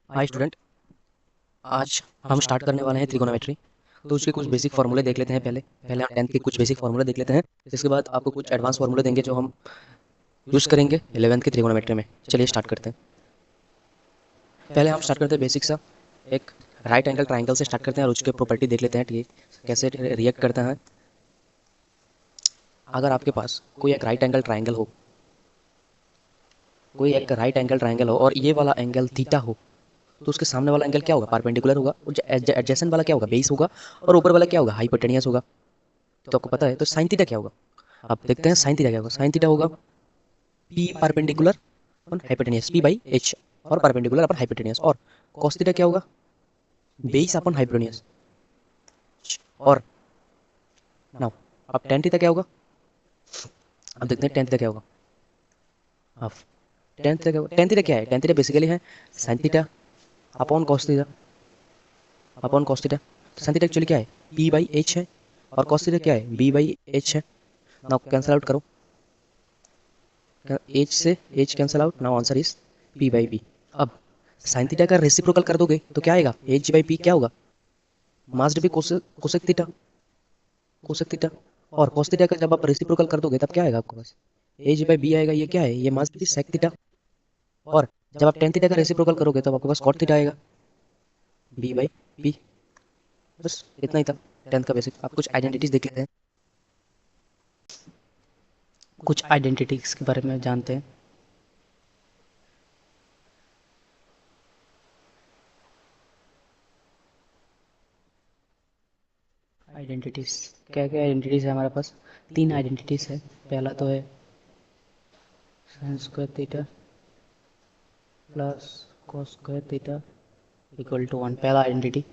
Hi student. आज हम start करने वाले हैं त्रिकोणोमेट्री। तो उसके कुछ बेसिक फार्मूले देख लेते हैं। पहले पहले हम 10th के कुछ बेसिक फार्मूले देख लेते हैं। इसके बाद आपको कुछ एडवांस फार्मूले देंगे जो हम यूज़ करेंगे 11th की त्रिकोणोमेट्री में। चलिए स्टार्ट करते हैं। पहले हम स्टार्ट करते हैं बेसिक सा एक राइट एंगल ट्राइंगल से स्टार्ट करते हैं और उसके प्रॉपर्टी देख लेते हैं ठीक कैसे रिएक्ट करता है। अगर आपके पास कोई एक राइट एंगल ट्राइंगल हो, कोई एक राइट एंगल ट्राइंगल हो और ये वाला एंगल थीटा हो, तो उसके सामने वाला एंगल क्या होगा? परपेंडिकुलर होगा। और एडजेसेंट वाला क्या होगा? बेस होगा। और ऊपर वाला क्या होगा? हाइपोटेनियस होगा। तो आपको पता है तो साइन थीटा क्या होगा? आप देखते हैं साइन थीटा क्या होगा। साइन थीटा होगा P perpendicular upon hypotenuse, P by H, और परपेंडिकुलर अपन हाइपोटेनियस। और कॉस थीटा क्या होगा? बेस अपन हाइपोटेनियस। और नाउ अब टेन थीटा क्या होगा? अब देखते हैं टेन थीटा क्या होगा। अब टेन थीटा क्या होगा? टेन थीटा क्या है? टेन थीटा बेसिकली है sine theta upon cos theta, upon cos theta. Sine theta actually क्या है? पी बाई एच है। और कॉस थीटा क्या है? बी बाई एच है। नाउ कैंसल आउट करो, एच से h cancel out. Now answer is p by b. अब साइन थीटा का रेसिप्रोकल कर दोगे तो क्या आएगा? एच बाई पी क्या होगा? मास डिवी कोसेक थीटा, कोसेक थीटा। और cos थीटा का जब आप रेसिप्रोकल कर दोगे तब क्या आएगा आपके पास? एच बाई बी आएगा। ये क्या है? ये मास डिवी सेक थीटा। और जब आप टेन थीटा का रेसिप्रोकल करोगे तब आपके पास कॉट थीटा आएगा, बी बाई पी। बस इतना ही था टेंथ का बेसिक। आप कुछ आइडेंटिटीज देख लेते हैं, कुछ आइडेंटिटीज के बारे में जानते हैं। आइडेंटिटीज क्या क्या आइडेंटिटीज है हमारे पास? तीन आइडेंटिटीज है। पहला तो है sine square theta plus cos square theta equal to one, पहला आइडेंटिटी।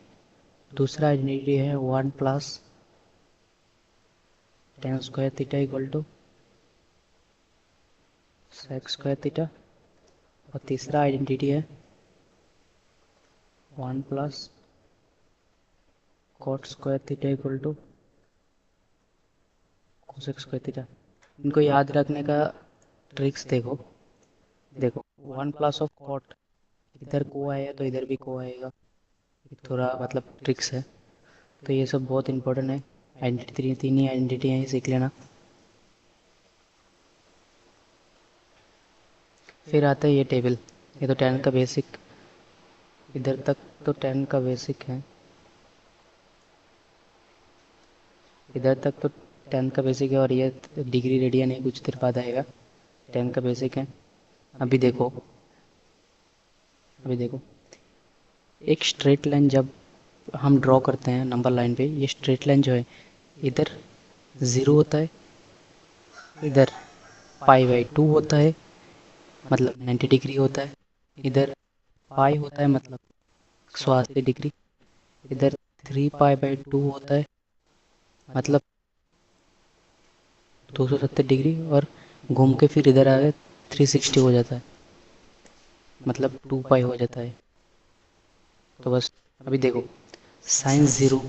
दूसरा आइडेंटिटी है one plus tan square theta equal to sec square theta. और तीसरा आइडेंटिटी है one plus cot square theta equal to cosec square theta. इनको याद रखने का ट्रिक्स देखो। देखो वन प्लस ऑफ कॉट, इधर को आएगा तो इधर भी को आएगा। थोड़ा मतलब ट्रिक्स है, तो ये सब बहुत इंपॉर्टेंट है। आइडेंटिटी तीन ही आइडेंटिटी है, सीख लेना। फिर आता है ये टेबल। ये तो टेन का बेसिक, इधर तक तो टेन का बेसिक है। इधर तक तो टेन का बेसिक है। और ये डिग्री रेडियन है, कुछ देर बाद आएगा। टेन का बेसिक है। अभी देखो, अभी देखो एक स्ट्रेट लाइन जब हम ड्रॉ करते हैं नंबर लाइन पे, ये स्ट्रेट लाइन जो है इधर ज़ीरो होता है, इधर पाई बाई टू होता है मतलब 90 डिग्री होता है, इधर पाई होता है मतलब 180 डिग्री, इधर 3 पाई बाई 2 होता है मतलब 270 डिग्री, और घूम के फिर इधर आ गए 360 हो जाता है मतलब 2 पाई हो जाता है। तो बस अभी देखो साइन ज़ीरो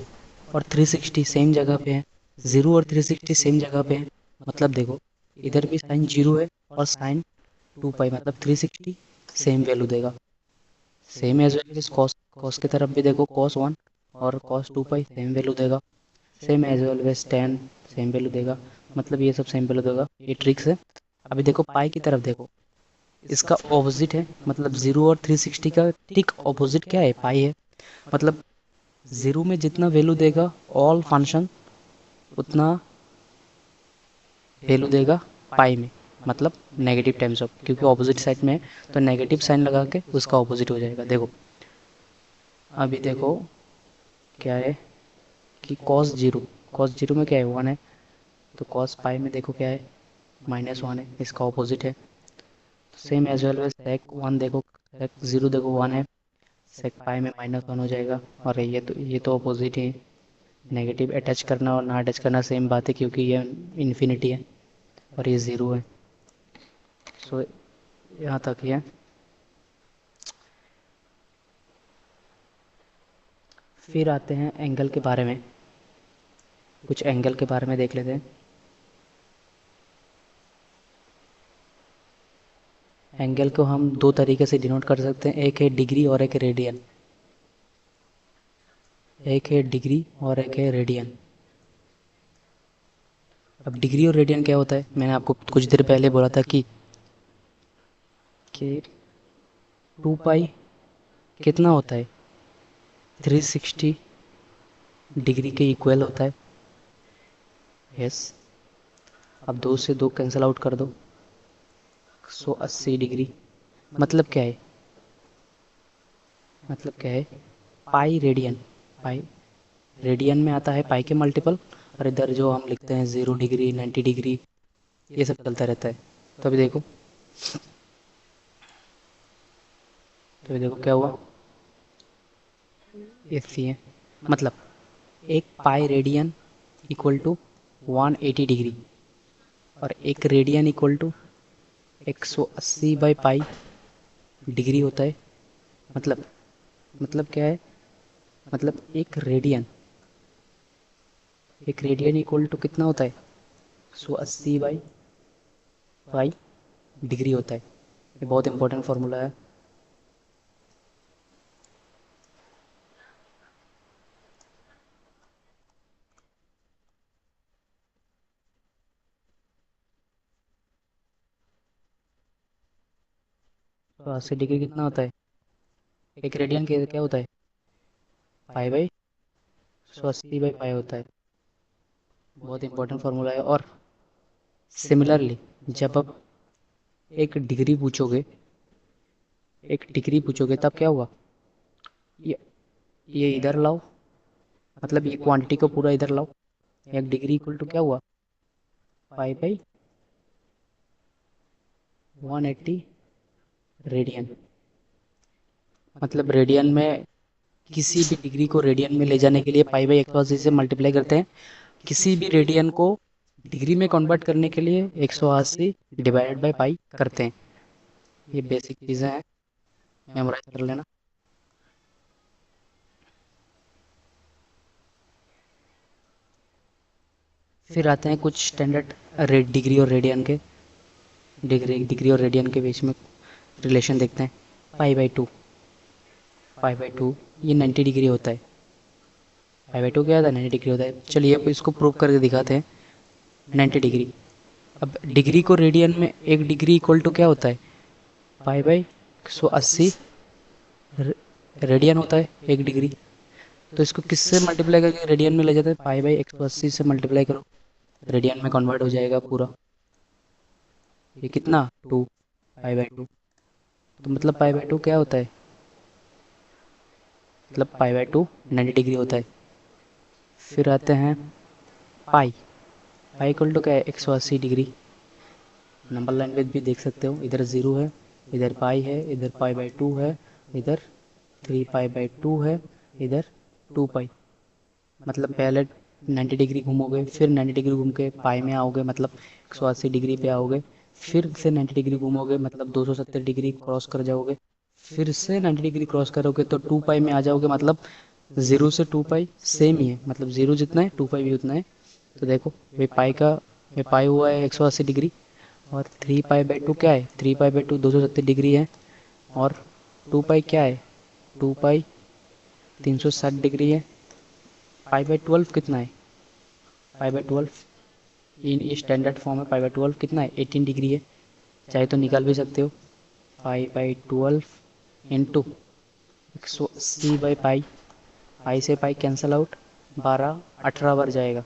और 360 सेम जगह पे है, ज़ीरो और 360 सेम जगह पे है। मतलब देखो इधर भी साइन जीरो है और साइन 2 पाई मतलब 360 सेम वैल्यू देगा। Same as well as cos, cos की तरफ भी देखो कॉस वन और कॉस 2 पाई सेम वैल्यू देगा। Same as well as tan same value देगा। मतलब ये सब सेम वैल्यू देगा, ये ट्रिक्स है। अभी देखो पाई की तरफ देखो, इसका ऑपोजिट है मतलब जीरो और 360 का ठीक ऑपोजिट क्या है? पाई है। मतलब जीरो में जितना वैल्यू देगा ऑल फंक्शन उतना वैल्यू देगा पाई में, मतलब नेगेटिव टाइम्स ऑफ, क्योंकि ऑपोजिट साइड में है तो नेगेटिव साइन लगा के उसका ऑपोजिट हो जाएगा। देखो अभी देखो क्या है कि कॉस जीरो, कॉस जीरो में क्या है? वन है। तो कॉस पाई में देखो क्या है? -1 है, इसका ऑपोजिट है। Same as well sec one देखो, सेक जीरो देखो वन है, सेक पाई में -1 हो जाएगा। और ये तो अपोजिट है। नेगेटिव अटैच करना और ना अटैच करना सेम बात है, क्योंकि ये इन्फिनिटी है और ये ज़ीरो है। सो यहाँ तक ही है। फिर आते हैं एंगल के बारे में, कुछ एंगल के बारे में देख लेते हैं। एंगल को हम दो तरीके से डिनोट कर सकते हैं, एक है डिग्री और एक है रेडियन। एक है डिग्री और एक है रेडियन। अब डिग्री और रेडियन क्या होता है, मैंने आपको कुछ देर पहले बोला था कि 2 पाई कितना होता है, 360 डिग्री के इक्वल होता है। यस। अब 2 से 2 कैंसिल आउट कर दो, 180 डिग्री। मतलब क्या है, मतलब क्या है, पाई रेडियन। पाई रेडियन में आता है पाई के मल्टीपल, और इधर जो हम लिखते हैं 0 डिग्री, 90 डिग्री, ये सब चलता रहता है। तो अभी देखो, क्या हुआ, ऐसी है। मतलब एक pi radian equal to 180 degree, और एक radian equal to 180 by pi degree होता है। मतलब क्या है, मतलब एक रेडियन इक्वल टू कितना होता है, 180 बाई पाई डिग्री होता है। ये बहुत इंपॉर्टेंट फार्मूला है। तो 80 डिग्री कितना होता है, एक रेडियन के क्या होता है, पाई बाई 180 बाई पाई होता है। बहुत इंपॉर्टेंट फार्मूला है। और सिमिलरली जब आप एक डिग्री पूछोगे, तब क्या होगा, ये ये इधर लाओ, मतलब ये क्वांटिटी को पूरा इधर लाओ। एक डिग्री इक्वल टू क्या हुआ, पाई बाई 180 रेडियन। मतलब रेडियन में, किसी भी डिग्री को रेडियन में ले जाने के लिए पाई बाई 180 से मल्टीप्लाई करते हैं। किसी भी रेडियन को डिग्री में कन्वर्ट करने के लिए 180 डिवाइडेड बाई पाई करते हैं। ये बेसिक चीज़ें हैं, मेमोराइज कर लेना। फिर आते हैं कुछ स्टैंडर्ड रेड डिग्री और रेडियन के, डिग्री और रेडियन के बीच में रिलेशन देखते हैं। पाई बाई टू ये 90 डिग्री होता है। पाई बाई टू क्या होता है, 90 डिग्री होता है। चलिए अब इसको प्रूव करके दिखाते हैं, 90 डिग्री। अब डिग्री को रेडियन में, एक डिग्री इक्वल टू क्या होता है, पाई बाई 180 रेडियन होता है एक डिग्री। तो इसको किससे मल्टीप्लाई करके रेडियन में ले जाते हैं, पाई बाई 180 से मल्टीप्लाई करो, रेडियन में कन्वर्ट हो जाएगा पूरा। ये कितना, 2, पाई बाई 2। तो मतलब पाई बाई 2 क्या होता है, मतलब पाई बाई 2 90 डिग्री होता है। फिर आते हैं पाई। पाई इक्वल टू क्या है, 180 डिग्री। नंबर लैंग्वेज भी देख सकते हो, इधर 0 है, इधर पाई है, इधर पाई बाई 2 है, इधर 3 पाई बाई 2 है, इधर 2 पाई। मतलब पहले 90 डिग्री घूमोगे, फिर 90 डिग्री घूम के पाई में आओगे, मतलब 180 डिग्री पे आओगे। फिर से 90 डिग्री घूमोगे, मतलब 270 डिग्री क्रॉस कर जाओगे। फिर से 90 डिग्री क्रॉस करोगे तो 2 पाई में आ जाओगे। मतलब 0 से 2 पाई सेम ही है, मतलब 0 जितना है 2 पाई भी उतना है। तो देखो, ये पाई का, ये पाई हुआ है 180 डिग्री, और 3 पाई बाई 2 क्या है, 3 पाई बाई 2 270 डिग्री है, और 2 पाई क्या है, 2 पाई 360 डिग्री है। पाई बाई 12 कितना है, पाई बाई 12 इन स्टैंडर्ड फॉर्म में पाई बाई 12 कितना है, 18 डिग्री है। चाहे तो निकाल भी सकते हो, pi by 12 into 180 by pi, pi से पाई कैंसल आउट, 18 बार जाएगा,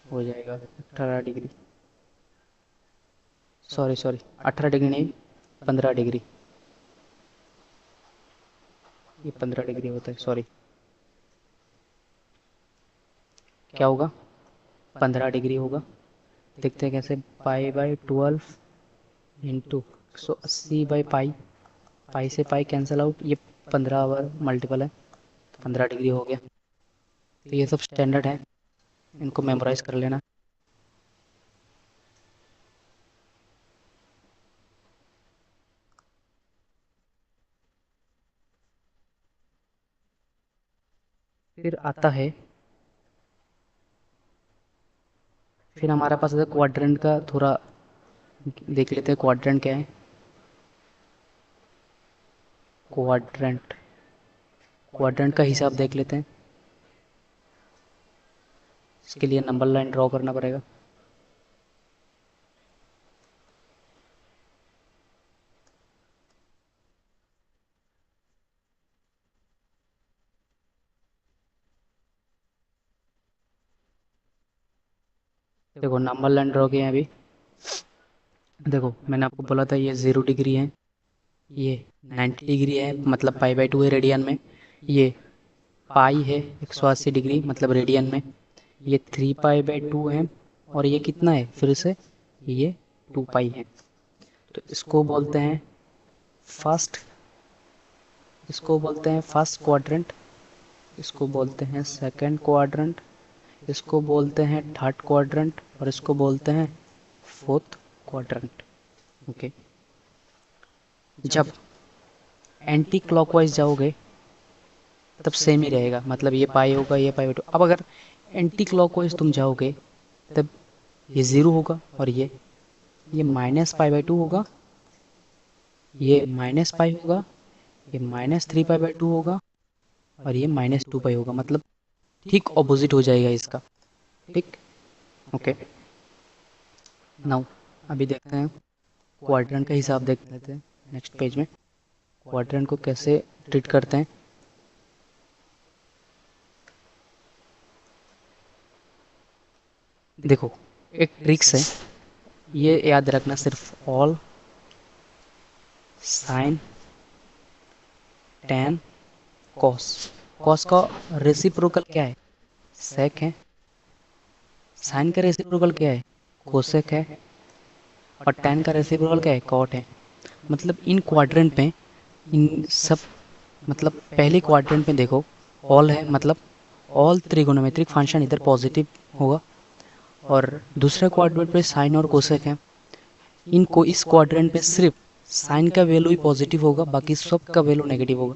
हो जाएगा 18 डिग्री। सॉरी 18 डिग्री नहीं, 15 डिग्री। ये 15 डिग्री होता है, सॉरी। क्या होगा, 15 डिग्री होगा। देखते हैं कैसे, pi by 12 into 180 by pi, pi से पाई कैंसल आउट, ये 15 बार मल्टीपल है, 15 डिग्री हो गया। तो ये सब स्टैंडर्ड है, इनको मेमोराइज कर लेना। फिर आता है, फिर हमारे पास क्वाड्रेंट का थोड़ा देख लेते हैं क्वाड्रेंट क्या है। क्वाड्रेंट क्वाड्रेंट का हिसाब देख लेते हैं। इसके लिए नंबर लाइन ड्रॉ करना पड़ेगा। देखो नंबर लाइन ड्रॉ किया है अभी। देखो मैंने आपको बोला था ये 0 डिग्री है, ये 90 डिग्री है मतलब π/2 है रेडियन में, ये पाई है 180 डिग्री मतलब रेडियन में, ये 3π/2 है, और ये कितना है फिर से, ये 2 पाई है। तो इसको बोलते हैं फर्स्ट क्वाड्रेंट, इसको बोलते हैं सेकंड क्वाड्रेंट, इसको बोलते हैं थर्ड क्वाड्रेंट, और इसको बोलते हैं फोर्थ क्वाड्रेंट। ओके, जब एंटी क्लॉकवाइज जाओगे तब सेम ही रहेगा, मतलब ये पाई होगा, ये π/2। अब अगर एंटी क्लॉकवाइज तुम जाओगे तब ये 0 होगा, और ये -π/2 होगा, ये -π होगा, ये -3π/2 होगा, और ये -2 पाई होगा, मतलब ठीक ऑपोजिट हो जाएगा इसका। ठीक, ओके। नाउ अभी देखते हैं क्वाड्रेंट का हिसाब देख लेते हैं नेक्स्ट पेज में, क्वाड्रेंट को कैसे ट्रीट करते हैं। देखो एक ट्रिक्स है, ये याद रखना, सिर्फ all sine tan cos. Cos का रेसिप्रोकल क्या है, सेक है। साइन का रेसिप्रोकल क्या है, कोसेक है। और tan का रेसिप्रोकल क्या है, कॉट है। मतलब इन क्वाड्रेंट में इन सब, मतलब पहले क्वाड्रेंट में देखो ऑल है, मतलब ऑल त्रिगोनोमेट्रिक फंक्शन इधर पॉजिटिव होगा, और दूसरे क्वाड्रेंट पे साइन और कोसेक है। इनको इस क्वाड्रेंट पे सिर्फ साइन का वैल्यू ही पॉजिटिव होगा, बाकी सब का वैल्यू नेगेटिव होगा।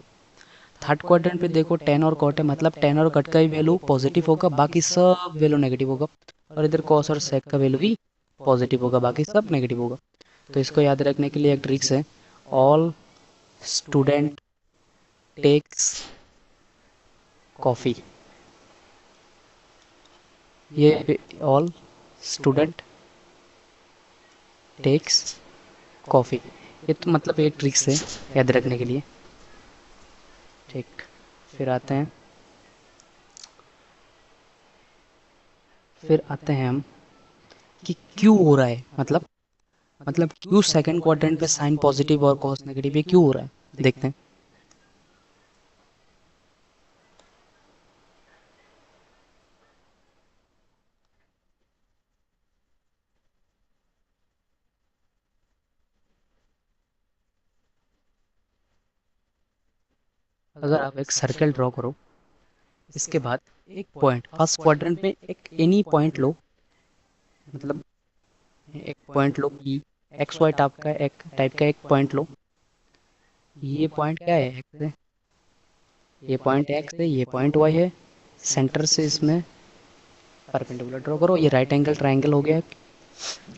थर्ड क्वाड्रेंट पे देखो tan और cot है, मतलब tan और कट का ही वैल्यू पॉजिटिव होगा, बाकी सब वैल्यू नेगेटिव होगा। और इधर cos और sec का वैल्यू भी पॉजिटिव होगा, बाकी सब नेगेटिव होगा। तो इसको याद रखने के लिए एक ट्रिक्स है, ऑल स्टूडेंट टेक्स कॉफी। ये ऑल स्टूडेंट टेक्स कॉफी, ये तो मतलब एक ट्रिक्स है याद रखने के लिए। ठीक, फिर आते हैं हम कि क्यों हो रहा है, मतलब क्यों सेकंड क्वाड्रेंट पे साइन पॉजिटिव और कॉस नेगेटिव, ये क्यों हो रहा है देखते हैं। अगर आप एक सर्कल ड्रॉ करो, इसके बाद एक पॉइंट फर्स्ट क्वाड्रेंट में एक एनी पॉइंट लो, मतलब एक पॉइंट लो कि एक्स वाई टाइप का एक पॉइंट लो। ये पॉइंट क्या है, एक्स है, ये पॉइंट एक्स है, ये पॉइंट वाई है। सेंटर से इसमें परपेंडिकुलर ड्रॉ करो, ये राइट एंगल ट्राइंगल हो गया।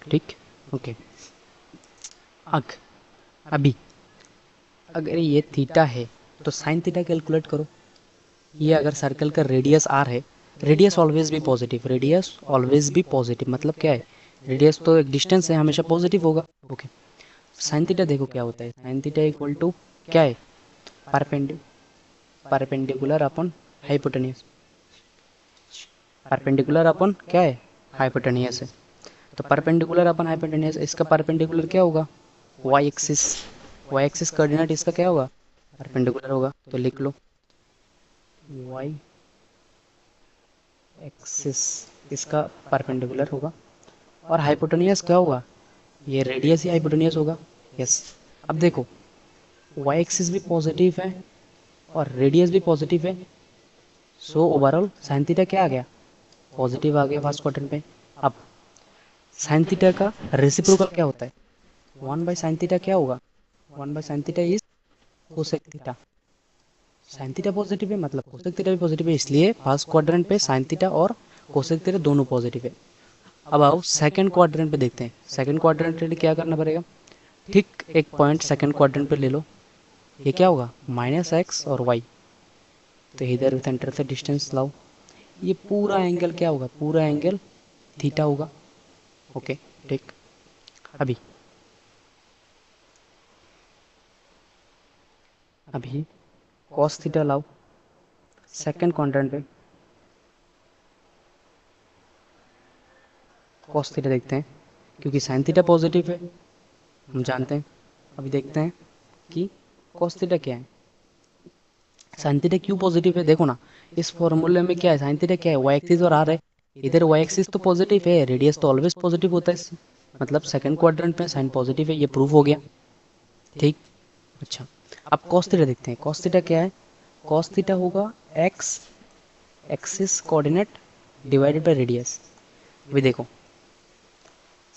ठीक, ओके। अग अभी अगर ये थीटा है तो साइन थीटा कैलकुलेट करो। ये अगर सर्कल का रेडियस आर है, रेडियस ऑलवेज भी पॉजिटिव, रेडियस ऑलवेज भी पॉजिटिव मतलब क्या है, रेडियस तो एक डिस्टेंस है, हमेशा पॉजिटिव होगा। ओके, साइन थीटा देखो क्या होता है, साइन थीटा इक्वल टू क्या है, perpendicular upon hypotenuse, perpendicular upon क्या है, हाइपोटेन्यूज है। तो परपेंडिकुलर अपन हाइपोटेन्यूज, इसका परपेंडिकुलर क्या होगा, y axis, y axis coordinate इसका क्या होगा, परपेंडिकुलर होगा। तो लिख लो वाई एक्सिस इसका परपेंडिकुलर होगा, और हाइपोटेनियस क्या होगा, ये रेडियस ही हाइपोटेनियस होगा। यस, अब देखो वाई एक्सिस भी पॉजिटिव है और रेडियस भी पॉजिटिव है, सो ओवरऑल साइन थीटा क्या आ गया, पॉजिटिव आ गया फर्स्ट क्वाड्रेंट पे। अब साइन थीटा का रेसिप्रोकल क्या होता है, 1/sin थीटा क्या होगा, 1/sin theta is cosec theta. Sine theta positive है मतलब कोसेक थीटा भी पॉजिटिव है, इसलिए फर्स्ट क्वाड्रेंट पे साइन थीटा और कोसेक थीटा दोनों पॉजिटिव है। अब आओ सेकंड क्वाड्रेंट पे देखते हैं। सेकंड क्वाड्रेंट के लिए क्या करना पड़ेगा, ठीक एक पॉइंट सेकंड क्वाड्रेंट पे ले लो, ये क्या होगा -x और y, तो इधर सेंटर से डिस्टेंस लाओ, ये पूरा एंगल क्या होगा, पूरा एंगल थीटा होगा। ओके ठीक, अभी अभी cos थीटा लाओ सेकंड क्वाड्रेंट पे, cos थीटा देखते हैं, क्योंकि sin थीटा पॉजिटिव है हम जानते हैं। अभी देखते हैं कि cos थीटा क्या है, साइन थीटा क्यों पॉजिटिव है, देखो ना इस फॉर्मूले में क्या है, साइन थीटा क्या है, वाई एक्सिस और आर है, इधर वाई एक्सिस तो पॉजिटिव है, रेडियस तो ऑलवेज पॉजिटिव होता है, मतलब सेकंड क्वाड्रेंट में साइन पॉजिटिव है, ये प्रूव हो गया। ठीक, अच्छा अब cos थीटा देखते हैं, cos थीटा क्या है, cos थीटा होगा x axis coordinate divided by radius. अभी देखो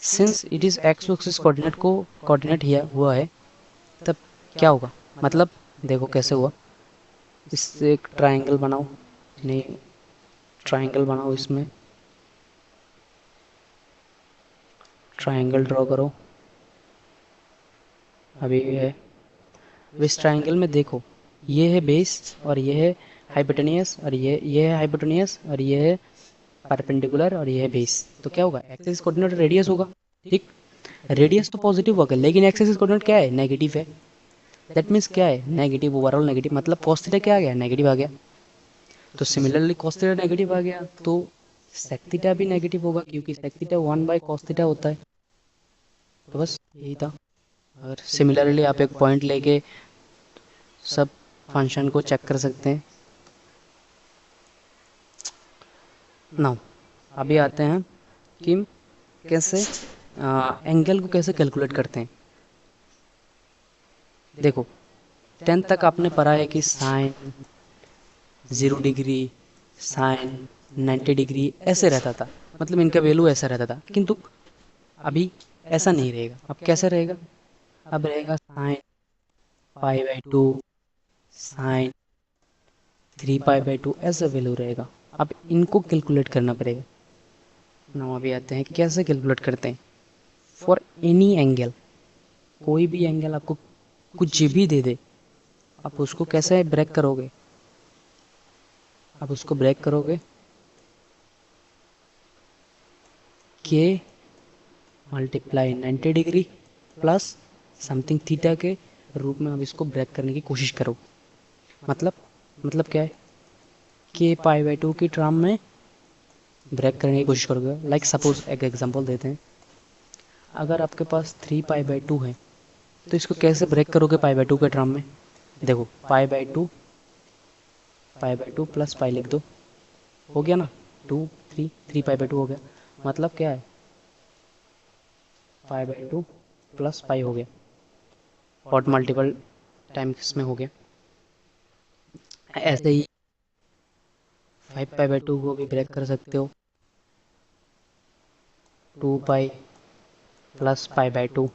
since it is x axis coordinate को कोऑर्डिनेट हुआ है, तब क्या होगा, मतलब देखो कैसे हुआ, इससे एक ट्रायंगल बनाओ, नहीं ट्रायंगल बनाओ, इसमें ट्रायंगल ड्रॉ करो। अभी ये है, इस ट्रायंगल में देखो ये है बेस और ये है हाइपोटेनियस और ये है हाइपोटेनियस और ये है परपेंडिकुलर और ये है बेस, तो क्या होगा एक्सिस कोऑर्डिनेट रेडियस होगा। ठीक, रेडियस तो पॉजिटिव होगा लेकिन एक्सिस कोऑर्डिनेट क्या है, नेगेटिव है, दैट मीन्स क्या है, नेगेटिव, ओवरऑल नेगेटिव, मतलब cos थीटा क्या आ गया, नेगेटिव आ गया। तो सिमिलरली cos थीटा नेगेटिव आ गया तो sec थीटा भी नेगेटिव होगा, क्योंकि sec थीटा 1/cos थीटा होता है। तो बस यही था। और सिमिलरली आप एक पॉइंट लेके सब फंक्शन को चेक कर सकते हैं। नाउ अभी आते हैं कि कैसे एंगल को कैसे कैलकुलेट करते हैं। देखो 10th तक आपने पढ़ा है कि साइन 0 डिग्री, साइन 90 डिग्री ऐसे रहता था, मतलब इनका वैल्यू ऐसा रहता था, किंतु अभी ऐसा नहीं रहेगा। अब कैसा रहेगा, अब रहेगा साइन π/2, साइन 3π/2, ऐसा वैल्यू रहेगा। अब इनको कैलकुलेट करना पड़ेगा ना। अभी आते हैं कि कैसे कैलकुलेट करते हैं। फॉर एनी एंगल, कोई भी एंगल आपको कुछ भी दे दे, आप उसको कैसे ब्रेक करोगे, आप उसको ब्रेक करोगे के multiply 90 degree plus something theta के रूप में आप इसको ब्रेक करने की कोशिश करो। मतलब क्या है, के π/2 की टर्म में ब्रेक करने की कोशिश करोगे। लाइक सपोज एक एग्जांपल देते हैं, अगर आपके पास 3π/2 है तो इसको कैसे ब्रेक करोगे π/2 के टर्म में। देखो π/2 प्लस पाई लिख दो, हो गया ना, 3π/2 हो गया, मतलब क्या है π/2 प्लस पाई हो गया, और मल्टीपल टाइम्स में हो गया। ऐसे ही 5π/2 को भी ब्रेक कर सकते हो, 2π प्लस π/2,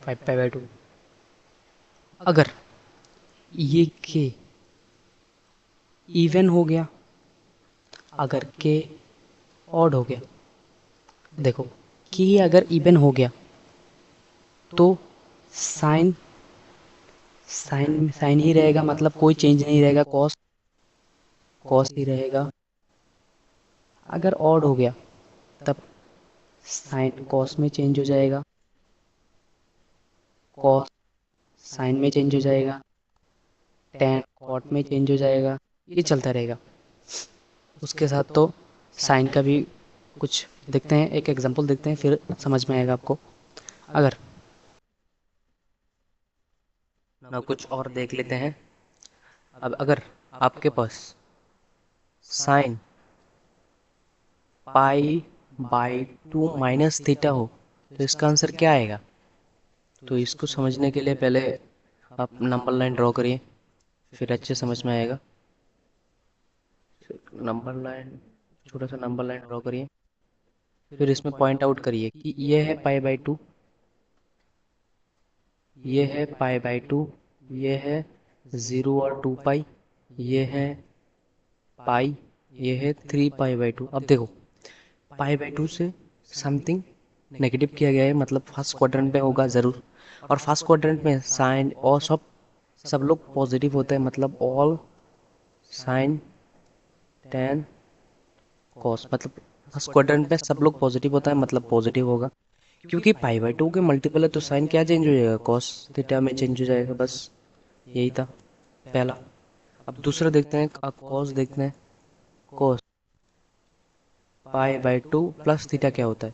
5π/2। अगर ये के इवन हो गया, अगर के ऑड हो गया, देखो कि अगर इवन हो गया तो साइन साइन साइन ही रहेगा, मतलब कोई चेंज नहीं रहेगा, कॉस कॉस ही रहेगा। अगर ऑड हो गया तब साइन कॉस में चेंज हो जाएगा, कॉस साइन में चेंज हो जाएगा, टेन कॉट में चेंज हो जाएगा, ये चलता रहेगा। उसके साथ तो साइन का भी कुछ देखते हैं, एक एग्जांपल देखते हैं, फिर समझ में आएगा आपको। अगर ना कुछ और देख लेते हैं। अब अगर आपके पास साइन π/2 माइनस थीटा हो तो इसका आंसर क्या आएगा। तो इसको समझने के लिए पहले आप नंबर लाइन ड्रॉ करिए, फिर अच्छे समझ में आएगा। नंबर लाइन, छोटा सा नंबर लाइन ड्रॉ करिए, फिर इसमें पॉइंट आउट करिए कि ये है π/2, ये है π/2, ये है 0 और 2π, ये है पाई, ये है 3π/2। अब देखो π/2 से समथिंग नेगेटिव किया गया है, मतलब फर्स्ट क्वाड्रेंट में होगा ज़रूर। और फर्स्ट क्वाड्रेंट में साइन और सब लोग पॉजिटिव होते हैं, मतलब ऑल साइन टेन कॉस, मतलब फर्स्ट क्वाड्रेंट में सब लोग पॉजिटिव होता है, मतलब पॉजिटिव होगा। क्योंकि π/2 के मल्टीपल है तो साइन क्या चेंज हो जाएगा, कॉस थीटा में चेंज हो जाएगा। बस यही था पहला। अब दूसरा देखते हैं, अब कॉस देखते हैं। कॉस π/2 प्लस थीटा क्या होता है,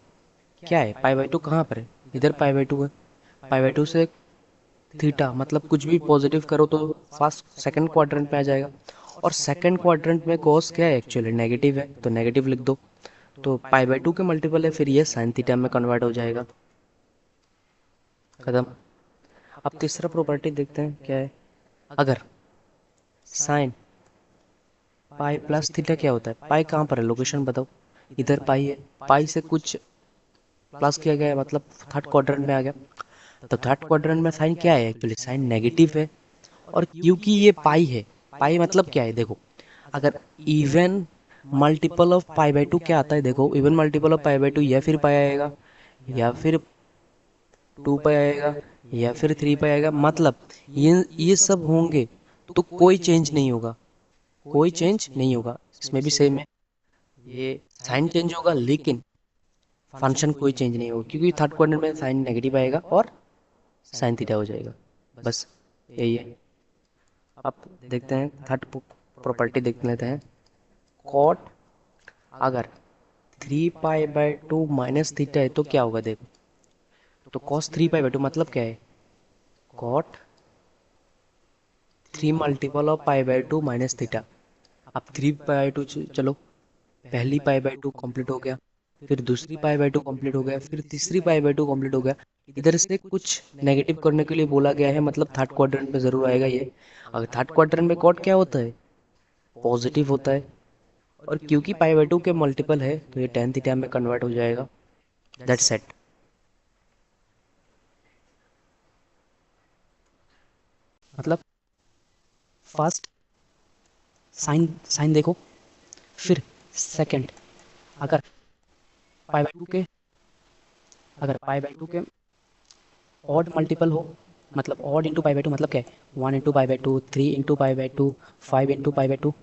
क्या है π/2 कहाँ पर है, इधर π/2 है। π/2 से थीटा मतलब कुछ भी पॉजिटिव करो तो फर्स्ट सेकंड क्वाड्रेंट में आ जाएगा। और सेकंड क्वाड्रेंट में कॉस क्या है, एक्चुअली नेगेटिव है, तो नेगेटिव लिख दो। तो π/2 के मल्टीपल है, फिर ये साइन थीटा में कन्वर्ट हो जाएगा। खत्म। अब तीसरा प्रॉपर्टी देखते हैं क्या है। अगर साइन पाई प्लस थीटा क्या होता है, पाई कहाँ पर है, लोकेशन बताओ। इधर पाई है, पाई से कुछ प्लस किया गया है, मतलब थर्ड क्वाड्रेंट में आ गया। तो थर्ड क्वाड्रेंट में साइन क्या है, एक्चुअली साइन नेगेटिव है। और क्योंकि ये पाई है, पाई मतलब क्या है देखो, अगर इवन मल्टीपल ऑफ π/2 क्या आता है देखो, इवन मल्टीपल ऑफ π/2 या फिर पाई आएगा, या फिर 2 पाई आएगा, या फिर 3 पाई आएगा, मतलब ये सब होंगे तो कोई चेंज नहीं होगा, कोई चेंज नहीं होगा। इसमें भी सेम है, ये साइन चेंज होगा लेकिन फंक्शन कोई चेंज नहीं होगा, क्योंकि थर्ड क्वाड्रेंट में साइन नेगेटिव आएगा और साइन थीटा हो जाएगा। बस यही है। अब देखते हैं थर्ड प्रॉपर्टी देख लेते हैं। कॉट अगर 3 पाई/2 माइनस थीटा है तो क्या होगा देखो। तो कॉस 3 पाई/2 मतलब क्या है, cot 3 multiple of π/2 minus theta. अब 3 पाई/2 चलो, पहली π/2 कंप्लीट हो गया, फिर दूसरी π/2 कंप्लीट हो गया, फिर तीसरी π/2 कंप्लीट हो गया। इधर से कुछ नेगेटिव करने के लिए बोला गया है, मतलब थर्ड क्वाड्रेंट में जरूर आएगा ये। अगर थर्ड क्वाड्रेंट में कॉट क्या होता है, पॉजिटिव होता है। और क्योंकि π/2 के मल्टीपल है तो ये tan थीटा में कन्वर्ट हो जाएगा। That's set. मतलब फर्स्ट साइन साइन देखो, फिर सेकंड अगर π/2 के, अगर π/2 के ऑड मल्टीपल हो, मतलब ऑड इंटू π/2 मतलब क्या है, 1 इंटू π/2, 3 इंटू π/2, 5 इंटू π/2,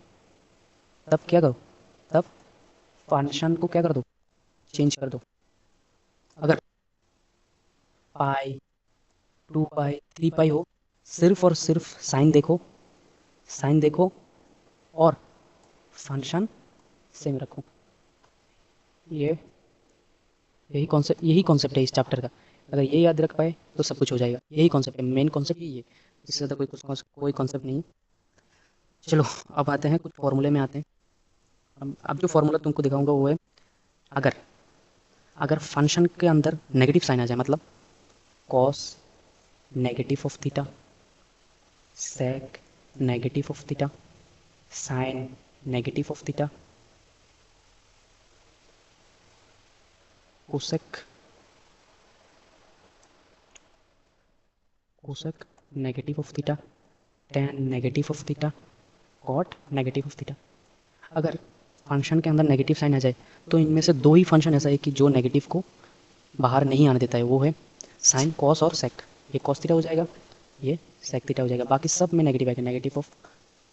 तब क्या करो, तब फंक्शन को क्या कर दो, चेंज कर दो। अगर पाई 2 पाई 3 पाई हो, सिर्फ और सिर्फ साइन देखो, साइन देखो और फंक्शन सेम रखो। ये यही कॉन्सेप्ट है इस चैप्टर का। अगर ये याद रख पाए तो सब कुछ हो जाएगा। यही कॉन्सेप्ट है, मेन कॉन्सेप्ट यही है, इससे ज़्यादा कोई कॉन्सेप्ट नहीं है। चलो अब आते हैं कुछ फॉर्मूले में आते हैं। अब जो फॉर्मूला तुमको दिखाऊंगा वो है, अगर अगर फंक्शन के अंदर नेगेटिव साइन आ जाए, मतलब cos negative of theta, sec negative of theta, sine negative of theta, cosec cosec negative of theta, tan negative of theta, cot negative of theta. अगर फंक्शन के अंदर नेगेटिव साइन आ जाए तो इनमें से दो ही फंक्शन ऐसा है कि जो नेगेटिव को बाहर नहीं आने देता है, वो है साइन कॉस और सेक। ये कॉस थीटा हो जाएगा, ये सेक थीटा हो जाएगा, बाकी सब में नेगेटिव आएगा। Negative of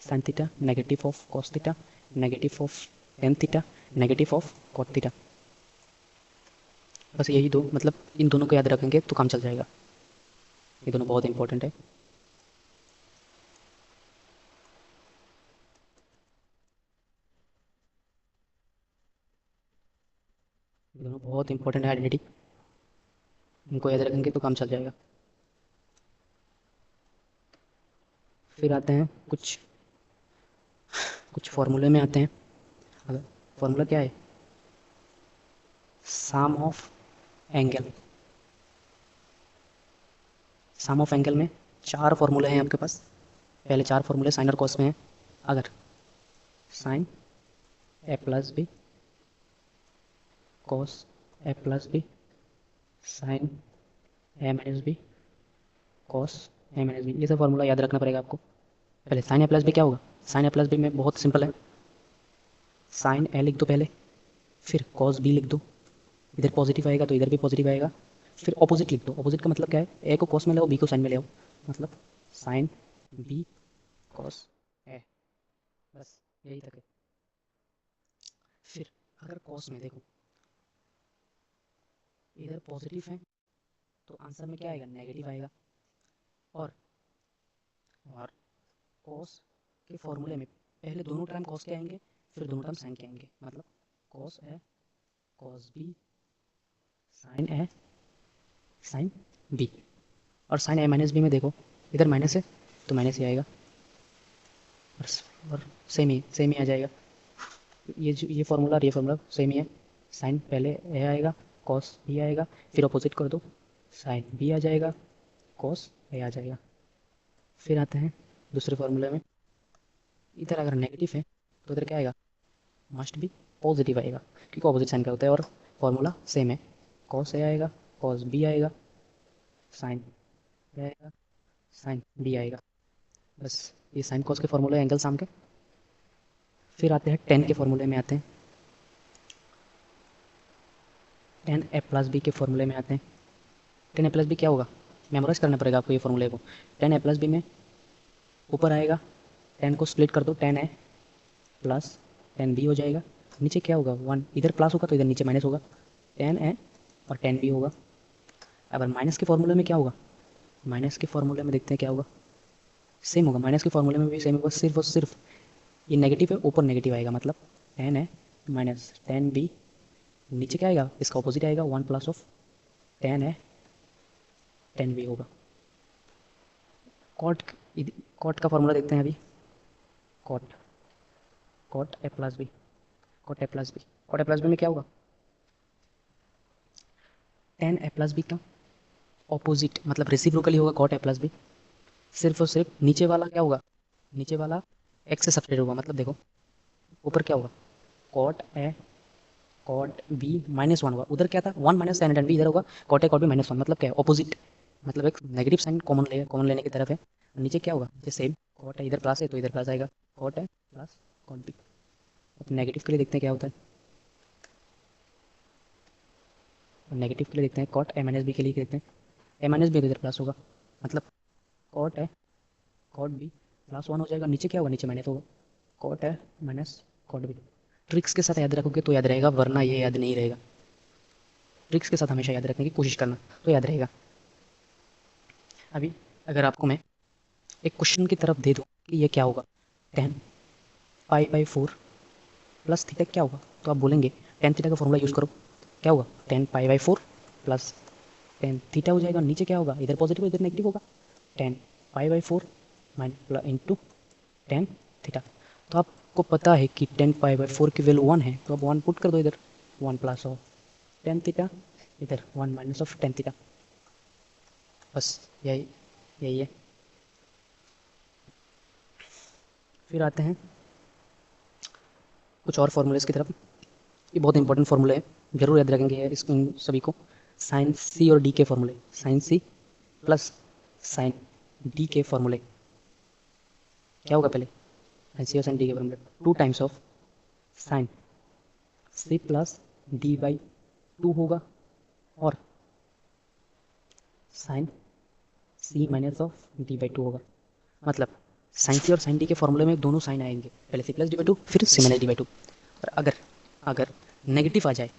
sine theta, negative of cos theta, negative of tan theta, negative of cot theta. बस यही दो, मतलब इन दोनों को याद रखेंगे तो काम चल जाएगा। ये दोनों बहुत इंपॉर्टेंट है। ये दोनों बहुत इंपॉर्टेंट है आइडेंटिटी, इनको याद रखेंगे तो काम चल जाएगा। फिर आते हैं कुछ कुछ फॉर्मूले में आते हैं। अगर फॉर्मूला क्या है, sum of angle. Sum of angle में चार फॉर्मूले हैं आपके पास। पहले चार फॉर्मूले साइन और कॉस में हैं। अगर sign a plus B, cos a plus B, sign a minus B, cos a minus B, ये सब फॉर्मूला याद रखना पड़ेगा आपको। पहले साइन ए प्लस बी क्या होगा, साइन ए प्लस बी में बहुत सिंपल है, साइन ए लिख दो पहले, फिर कॉस बी लिख दो, इधर पॉजिटिव आएगा तो इधर भी पॉजिटिव आएगा। फिर ऑपोजिट लिख दो, ऑपोजिट का मतलब क्या है, ए को कॉस में ले आओ, बी को साइन में ले आओ, मतलब साइन बी कॉस ए, बस यही तक है। फिर अगर कॉस में देखो इधर पॉजिटिव है तो आंसर में क्या आएगा, नेगेटिव आएगा। और और कॉस के फॉर्मूले में पहले दोनों टर्म कॉस के आएंगे, फिर दोनों टर्म साइन के आएंगे, मतलब cos a cos B sign A sine B. और साइन ए माइनस बी में देखो इधर माइनस है तो माइनस ही आएगा, और सेम ही आ जाएगा। ये फार्मूला और ये फार्मूला सेम ही है। साइन पहले ए आएगा, कॉस बी आएगा, फिर अपोजिट कर दो, साइन बी आ जाएगा, कॉस ए आ जाएगा। फिर आते हैं दूसरे फार्मूले में, इधर अगर नेगेटिव है तो इधर क्या आएगा, मस्ट बी पॉजिटिव आएगा, क्योंकि अपोजिट साइन का होता है। और फार्मूला सेम है, कॉस ए आएगा, कॉस बी आएगा, साइन ए आएगा, साइन बी आएगा। बस ये साइन कॉस के फार्मूले एंगल साम के। फिर आते हैं टेन के फार्मूले में आते हैं, टेन ए प्लस बी के फार्मूले में आते हैं। टेन ए प्लस बी क्या होगा, मेमोराइज करना पड़ेगा आपको ये फार्मूले को। टेन ए प्लस बी में ऊपर आएगा, टेन को स्प्लिट कर दो, ten a plus ten B हो जाएगा। नीचे क्या होगा, वन, इधर प्लस होगा तो इधर नीचे माइनस होगा, टेन ए और टेन बी होगा। अब माइनस के फार्मूले में क्या होगा, माइनस के फार्मूले में देखते हैं क्या होगा, सेम होगा, माइनस के फार्मूले में भी सेम होगा, सिर्फ और सिर्फ ये नेगेटिव है, ऊपर नेगेटिव आएगा, मतलब tan a minus tan b, नीचे क्या आएगा, इसका ऑपोजिट आएगा, one plus of tan a tan b होगा। कॉट, कॉट का फार्मूला देखते हैं अभी, cot cot a plus b, cot a plus b, cot a plus b में क्या होगा, टेन ए प्लस बी का ऑपोजिट, मतलब रेसिप्रोकली होगा कॉट ए प्लस बी। सिर्फ और सिर्फ नीचे वाला क्या होगा, नीचे वाला एक्स से सब्ट्रैक्ट होगा, मतलब देखो ऊपर क्या होगा, कॉट बी माइनस वन होगा, उधर क्या था वन माइनस टेन बी, इधर होगा cot a cot b minus one, मतलब क्या है ऑपोजिट, मतलब एक नेगेटिव साइन कॉमन लेने की तरफ है। नीचे क्या होगा, जैसे सेम कॉट है, इधर प्लस है तो इधर प्लस आएगा, कॉट है प्लस कॉट बी। अब नेगेटिव के लिए देखते हैं क्या होता है, नेगेटिव के लिए देखते हैं कॉट ए माइनस बी के लिए देखते हैं, ए माइनस बी तो इधर प्लस होगा, मतलब कॉट है कॉट बी प्लस वन हो जाएगा, नीचे क्या होगा, नीचे माइनस होगा, कॉट है माइनस कॉट बी। ट्रिक्स के साथ याद रखोगे तो याद रहेगा, वरना ये याद नहीं रहेगा। ट्रिक्स के साथ हमेशा याद रखने की कोशिश करना तो याद रहेगा। अभी अगर आपको मैं एक क्वेश्चन की तरफ दे दूँ कि ये क्या होगा, tan pi by four plus theta क्या होगा, तो आप बोलेंगे टेन थीटा का फॉर्मूला यूज़ करो, क्या होगा, tan pi by four plus tan theta हो जाएगा, नीचे क्या होगा, इधर पॉजिटिव इधर नेगेटिव होगा, tan pi by four minus into tan theta. तो आपको पता है कि टेन पाई बाई फोर की वैल्यू वन है, तो आप वन पुट कर दो इधर, one plus of tan theta, इधर one minus of tan theta, बस यही यही है। फिर आते हैं कुछ और फार्मूलेस की तरफ, ये बहुत इंपॉर्टेंट फार्मूले है, जरूर याद रखेंगे इस इन सभी को। साइन सी और डी के फार्मूले, साइन सी प्लस साइन डी के फार्मूले क्या होगा, पहले साइन सी और साइन डी के फार्मूले, two times of sine C plus D by two होगा, और sine C minus of d by two होगा, मतलब साइन सी और साइन डी के फॉर्मूले में दोनों साइन आएंगे, पहले c plus D by two फिर c minus D by two. और अगर अगर नेगेटिव आ जाए,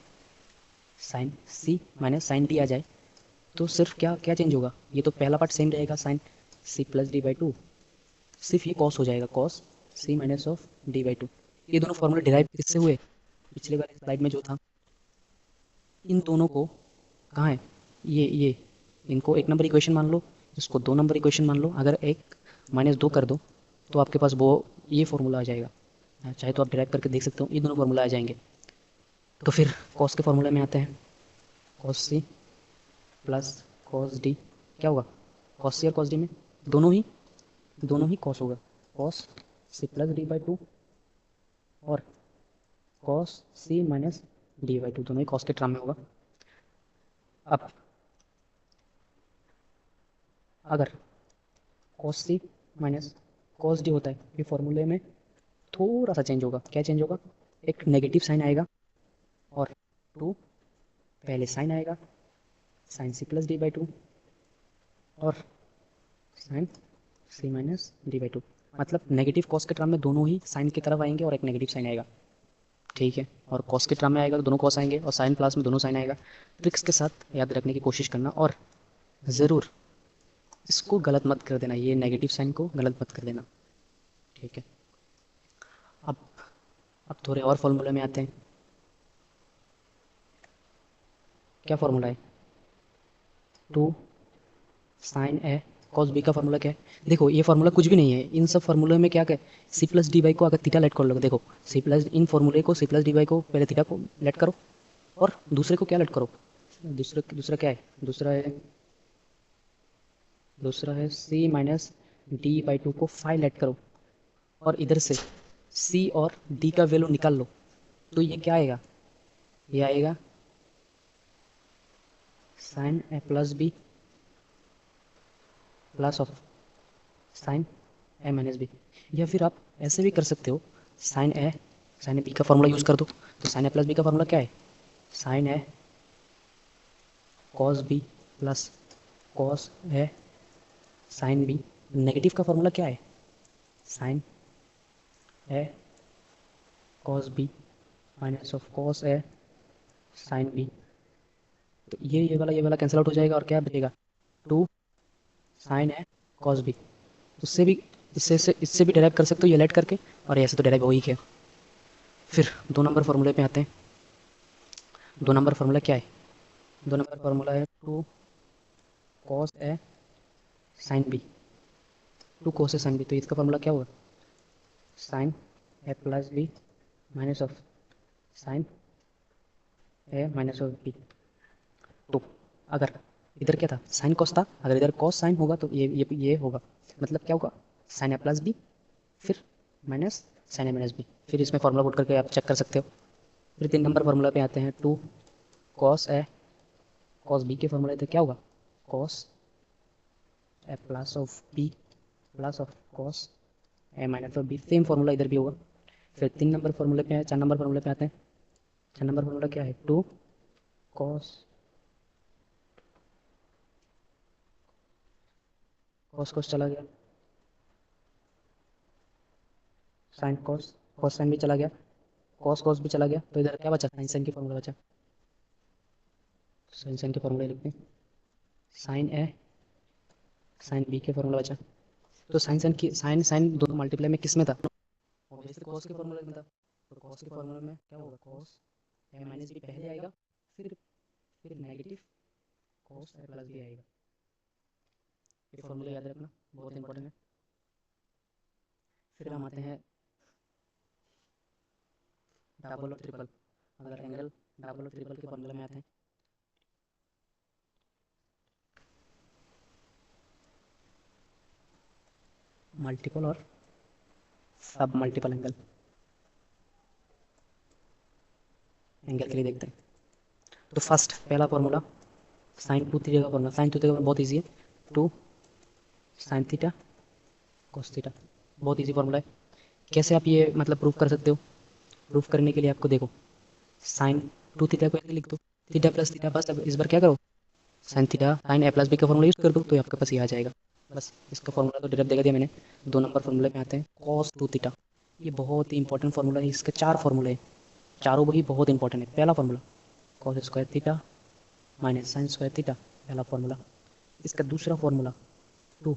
साइन सी माइनस साइन डी आ जाए, तो सिर्फ क्या क्या चेंज होगा, ये तो पहला पार्ट सेम रहेगा, sine C plus D by two, सिर्फ ये कॉस हो जाएगा, cos C minus of d by two. ये दोनों फॉर्मूले डिराइव किससे हुए, पिछले वाले स्लाइड में जो था, इन दोनों को कहाँ है, ये इनको एक नंबर इक्वेशन मान लो, इसको दो नंबर इक्वेशन मान लो, अगर एक माइनस दो कर दो तो आपके पास वो ये फॉर्मूला आ जाएगा, चाहे तो आप डिराइव करके देख सकते हो, ये दोनों फॉर्मूला आ जाएंगे। तो फिर कॉस के फॉर्मूले में आते हैं, cos C plus cos D क्या होगा, कॉस सी और कॉस डी में दोनों ही कॉस होगा, cos C plus D by two और cos C minus D by two, दोनों ही कॉस के टर्म में होगा। अब अगर कॉस सी माइनस कॉस डी होता है, ये फॉर्मूले में थोड़ा सा चेंज होगा, क्या चेंज होगा, एक नेगेटिव साइन आएगा टू, पहले साइन आएगा, sine C plus D by two, और sine C minus D by two. मतलब नेगेटिव कॉस के टर्म में दोनों ही साइन की तरफ आएंगे और एक नेगेटिव साइन आएगा, ठीक है। और कॉस के टर्म में आएगा तो दोनों कॉस आएंगे, और साइन प्लस में दोनों साइन आएगा। ट्रिक्स के साथ याद रखने की कोशिश करना, और ज़रूर इसको गलत मत कर देना, ये नेगेटिव साइन को गलत मत कर देना, ठीक है। अब अब थोड़े और फॉर्मूले में आते हैं। क्या फॉर्मूला है? Two sine a cos b का फॉर्मूला क्या है? देखो ये फॉर्मूला कुछ भी नहीं है, इन सब फॉर्मूले में क्या है, सी प्लस डी वाई को अगर थीटा लेट कर लो, देखो सी प्लस इन फॉर्मूले को सी प्लस डी वाई को पहले थीटा को लेट करो, और दूसरे को क्या लेट करो, दूसरा क्या है, दूसरा है सी माइनस डी बाई टू को फाइव लेट करो, और इधर से सी और डी का वैल्यू निकाल लो, तो ये क्या आएगा, ये आएगा sine a plus b plus of sine a minus b. या फिर आप ऐसे भी कर सकते हो, साइन ए बी का फॉर्मूला यूज़ कर दो, तो साइन ए प्लस बी का फॉर्मूला क्या है, sine a cos b plus cos a sine b. Negative का फॉर्मूला क्या है, sine a cos b minus of cos a sine b. तो ये वाला कैंसिल आउट हो जाएगा, और क्या बचेगा, two sine a cos b. उससे भी इससे भी डेराइव कर सकते हो ये लेट करके, और ऐसे तो डेराइव हो ही गया। फिर 2 नंबर फॉर्मूले पे आते हैं। 2 नंबर फॉर्मूला क्या है, 2 नंबर फॉर्मूला है two cos a sine b, two cos a sine b. तो इसका फॉर्मूला क्या होगा, sine a plus b minus of sine a minus of b. तो अगर इधर क्या था, साइन कॉस था, अगर इधर कॉस साइन होगा तो ये होगा, मतलब क्या होगा, साइन ए प्लस बी फिर minus sign a minus B. फिर इसमें फॉर्मूला पुट करके आप चेक कर सकते हो। फिर 3 नंबर फॉर्मूला पे आते हैं, two cos a cos b के फॉर्मूले थे, क्या होगा, cos a plus of b plus of cos a minus of b. Same formula इधर भी होगा। फिर 3 नंबर फॉर्मूले पे 4 नंबर फॉर्मूले पे आते हैं। 4 नंबर फॉर्मूला क्या है, टू कॉस कॉस कॉस चला गया, साइन कॉस कॉस साइन भी चला गया, कॉस कॉस भी चला गया, तो इधर क्या बचा, साइन साइन की फॉर्मूला बचा। साइन साइन के फॉर्मूले लिखते हैं, साइन ए साइन बी के फॉर्मूला बचा। तो साइन साइन की साइन साइन दोनों मल्टीप्लाई में किस में था, ऑब्वियसली कॉस के फॉर्मूले में था। तो कॉस के फॉर्मूले में क्या होगा, कॉस ए माइनस बी पहले आएगा, फिर negative cos a plus B आएगा। ये फॉर्मूला याद रखना, बहुत इंपॉर्टेंट है। फिर हम आते हैं डबल और ट्रिपल। अगर एंगल डबल और ट्रिपल के फॉर्मूले में आते हैं, मल्टीपल और सब मल्टीपल एंगल। एंगल के लिए देखते हैं, तो फर्स्ट पहला फॉर्मूला साइन टू थीटा का फॉर्मूला, साइन टू थीटा बहुत ईजी है, two sine theta cos theta, बहुत ईजी फॉर्मूला है। कैसे आप ये मतलब प्रूफ कर सकते हो, प्रूफ करने के लिए आपको देखो, साइन टू थीटा को ऐसे लिख दो, थीटा प्लस थीटा, बस अब इस बार क्या करो, sine theta sine a plus b का फॉर्मूला यूज़ कर दो, तो आपके पास ये आ जाएगा। बस इसका फॉर्मूला तो डायरेक्ट देगा दिया मैंने। 2 नंबर फॉर्मूले में आते हैं, कॉस टू थीटा। ये बहुत ही इंपॉर्टेंट फॉर्मूला है, इसके 4 फॉर्मूले हैं, चारों वही बहुत इंपॉर्टेंट है। पहला formula cos square theta minus sine square theta, पहला फॉर्मूला। इसका दूसरा formula two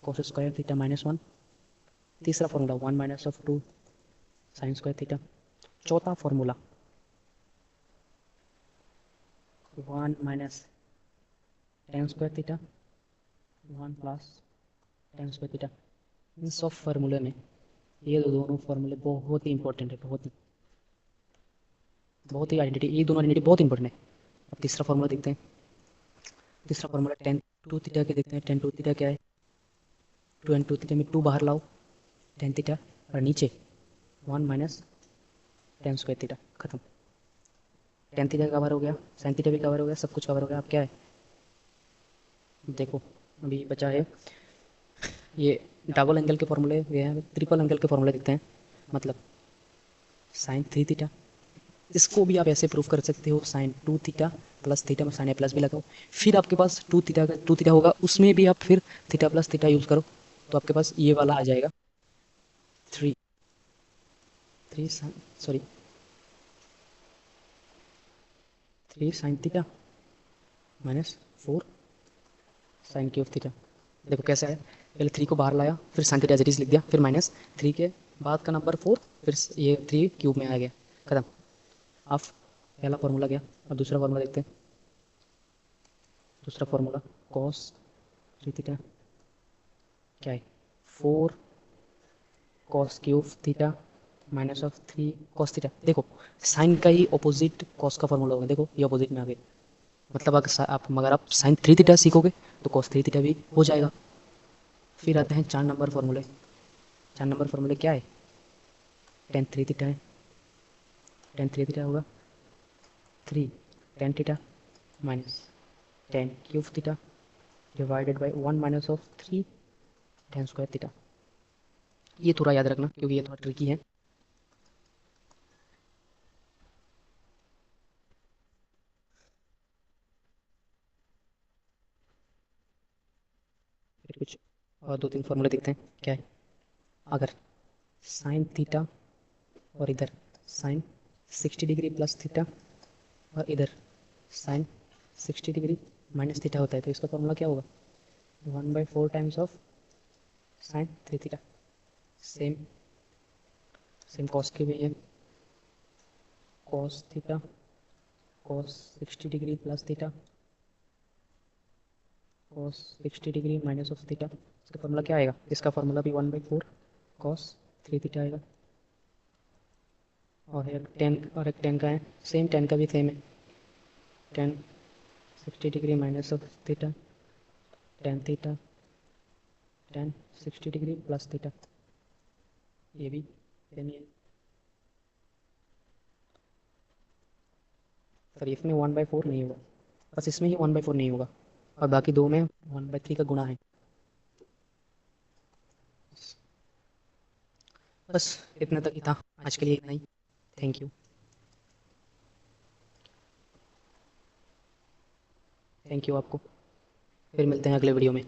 cos square theta minus one. तीसरा formula one minus of two sine square theta. चौथा formula one minus tan square theta one plus tan square theta. इन सब फार्मूले में ये दोनों फार्मूले बहुत ही इंपॉर्टेंट है, बहुत ही आइडेंटिटी, ये दोनों आइडेंटिटी बहुत इंपॉर्टेंट है। अब तीसरा फार्मूला देखते हैं। तीसरा फार्मूला टेन टू थीटा के देखते हैं। टेन टू थीटा क्या है, टू एंड टू थीटा में टू बाहर लाओ, टेन थीटा, और नीचे one minus tan square theta, खत्म। टेन थीटा कवर हो गया, साइन थीटा भी कवर हो गया, सब कुछ कवर हो गया। अब क्या है, देखो अभी बचा है ये डबल एंगल के फॉर्मूले, ये हैं ट्रिपल एंगल के फॉर्मूले देखते हैं। मतलब साइन थ्री थीटा इसको भी आप ऐसे प्रूव कर सकते हो, साइन 2 थीटा प्लस थीटा में साइन ए प्लस भी लगाओ, फिर आपके पास 2 थीटा होगा, उसमें भी आप फिर थीटा प्लस थीटा यूज़ करो, तो आपके पास ये वाला आ जाएगा 3 3 sorry 3 sine theta minus 4 sine cube theta. देखो कैसे है, पहले 3 को बाहर लाया, फिर sine theta as it is लिख दिया, फिर माइनस 3 के बाद का नंबर 4, फिर ये 3 क्यूब में आ गया, खत्म। अब पहला फॉर्मूला गया, अब दूसरा फॉर्मूला देखते हैं। दूसरा फॉर्मूला कॉस 3 थीटा क्या है, 4 cos cube theta minus of 3 cos theta. देखो साइन का ही ऑपोजिट कॉस का फॉर्मूला होगा, देखो ये ऑपोजिट में आ गया, मतलब अगर आप साइन 3 थीटा सीखोगे तो कॉस 3 थीटा भी हो जाएगा। फिर आते हैं 4 नंबर फॉर्मूले। 4 नंबर फॉर्मूले क्या है, टेन 3 थीटा है, टेन 3 थीटा होगा 3 tan theta minus ten cube theta divided by 1 minus of 3 ten square theta. ये थोड़ा याद रखना क्योंकि ये थोड़ा ट्रिकी है। फिर कुछ और 2-3 फॉर्मूले देखते हैं क्या है। अगर साइन थीटा और इधर साइन 60 डिग्री प्लस थीटा और इधर साइन 60 डिग्री माइनस थीटा होता है, तो इसका फॉर्मूला क्या होगा, 1/4 times of sign 3 theta. Same same cos के भी है, cos theta cos 60 degree plus theta cos 60 degree minus of theta. इसका फॉर्मूला क्या आएगा, इसका फॉर्मूला भी 1/4 कॉस 3 थीटा आएगा। और एक टेन का है, सेम टेन का भी सेम है, ten 60 degree minus of theta tan theta tan 60 degree plus theta, ये भी सेम ही है। सर इसमें 1/4 नहीं होगा, बस इसमें ही 1/4 नहीं होगा, और बाकी दो में 1/3 का गुणा है। बस इतना तक ही था आज के लिए, इतना ही। Thank you. थैंक यू आपको, फिर मिलते हैं अगले वीडियो में।